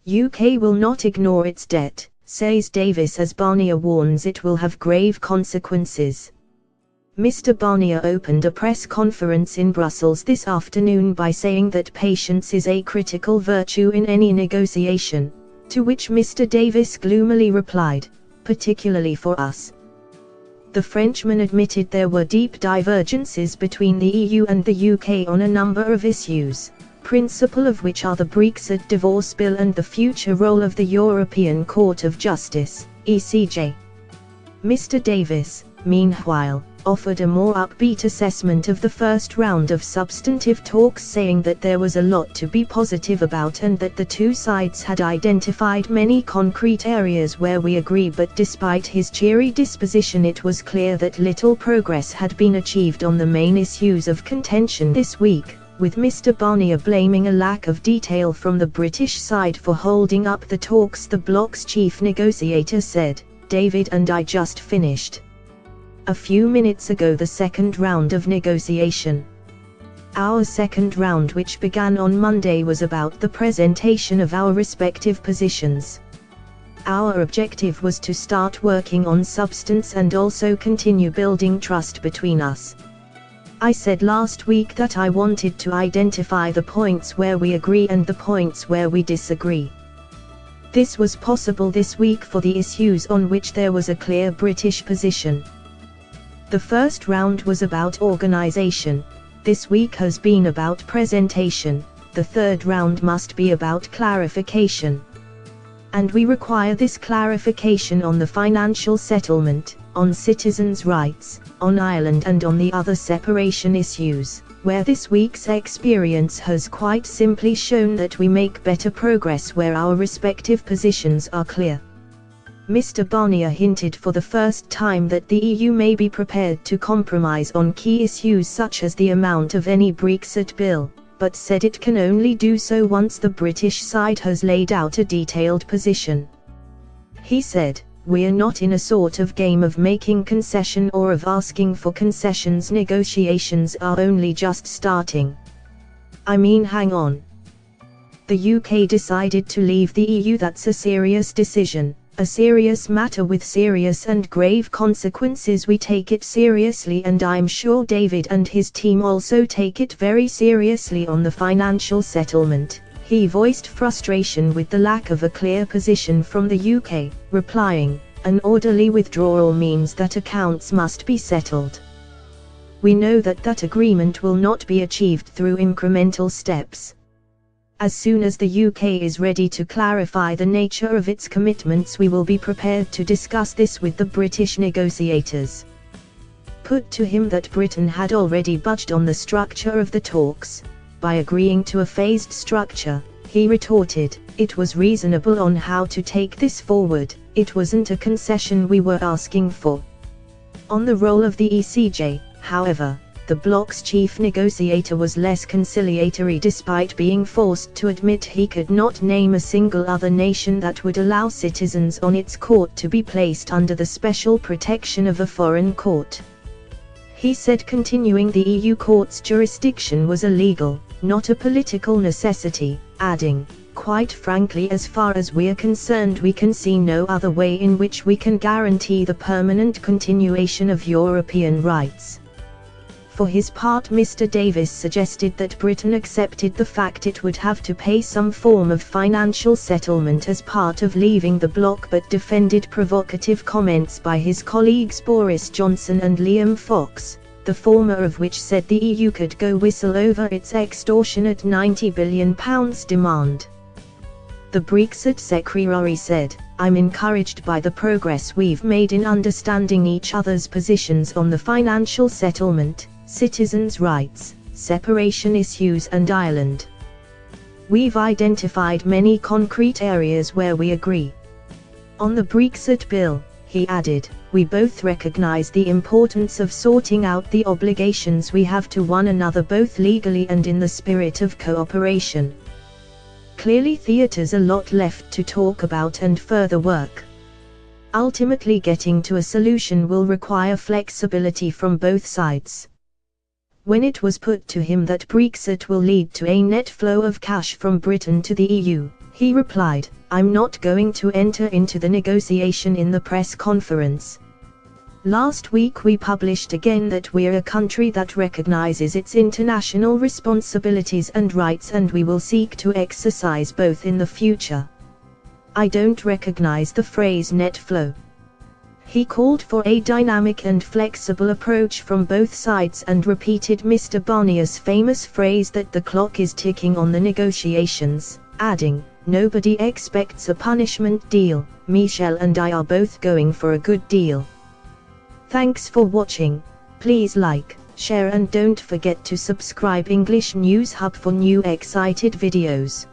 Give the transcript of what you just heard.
UK will not ignore its debt, says Davis, as Barnier warns it will have grave consequences. Mr. Barnier opened a press conference in Brussels this afternoon by saying that patience is a critical virtue in any negotiation, to which Mr. Davis gloomily replied, "Particularly for us." The Frenchman admitted there were deep divergences between the EU and the UK on a number of issues, principal of which are the Brexit divorce bill and the future role of the European Court of Justice, ECJ. Mr. Davis, meanwhile, offered a more upbeat assessment of the first round of substantive talks, saying that there was a lot to be positive about and that the two sides had identified many concrete areas where we agree, but despite his cheery disposition it was clear that little progress had been achieved on the main issues of contention this week, with Mr. Barnier blaming a lack of detail from the British side for holding up the talks. The bloc's chief negotiator said, "David and I just finished a few minutes ago the second round of negotiation. Our second round, which began on Monday, was about the presentation of our respective positions. Our objective was to start working on substance and also continue building trust between us. I said last week that I wanted to identify the points where we agree and the points where we disagree. This was possible this week for the issues on which there was a clear British position. The first round was about organisation, this week has been about presentation, the third round must be about clarification. And we require this clarification on the financial settlement, on citizens' rights, on Ireland and on the other separation issues, where this week's experience has quite simply shown that we make better progress where our respective positions are clear." Mr. Barnier hinted for the first time that the EU may be prepared to compromise on key issues such as the amount of any Brexit bill, but said it can only do so once the British side has laid out a detailed position. He said, "We're not in a sort of game of making concession or of asking for concessions. Negotiations are only just starting. I mean, hang on. The UK decided to leave the EU. That's a serious decision. A serious matter with serious and grave consequences. We take it seriously, and I'm sure David and his team also take it very seriously on the financial settlement." He voiced frustration with the lack of a clear position from the UK, replying, "An orderly withdrawal means that accounts must be settled. We know that that agreement will not be achieved through incremental steps. As soon as the UK is ready to clarify the nature of its commitments, we will be prepared to discuss this with the British negotiators." Put to him that Britain had already budged on the structure of the talks. By agreeing to a phased structure, he retorted, "It was reasonable on how to take this forward, it wasn't a concession we were asking for." On the role of the ECJ, however, the bloc's chief negotiator was less conciliatory, despite being forced to admit he could not name a single other nation that would allow citizens on its court to be placed under the special protection of a foreign court. He said continuing the EU court's jurisdiction was a legal, not a political necessity, adding, "Quite frankly, as far as we're concerned, we can see no other way in which we can guarantee the permanent continuation of European rights." For his part, Mr. Davis suggested that Britain accepted the fact it would have to pay some form of financial settlement as part of leaving the bloc, but defended provocative comments by his colleagues Boris Johnson and Liam Fox, the former of which said the EU could go whistle over its extortionate £90 billion demand. The Brexit secretary said, "I'm encouraged by the progress we've made in understanding each other's positions on the financial settlement, citizens' rights, separation issues and Ireland. We've identified many concrete areas where we agree. On the Brexit bill," he added, "we both recognise the importance of sorting out the obligations we have to one another, both legally and in the spirit of cooperation. Clearly there's a lot left to talk about and further work. Ultimately, getting to a solution will require flexibility from both sides." When it was put to him that Brexit will lead to a net flow of cash from Britain to the EU, He replied, "I'm not going to enter into the negotiation in the press conference." Last week we published again that we're a country that recognizes its international responsibilities and rights, and we will seek to exercise both in the future. I don't recognize the phrase net flow. He called for a dynamic and flexible approach from both sides and repeated Mr. Barnier's famous phrase that the clock is ticking on the negotiations, adding, "Nobody expects a punishment deal, Michel and I are both going for a good deal." Thanks for watching. Please like, share and don't forget to subscribe English News Hub for new excited videos.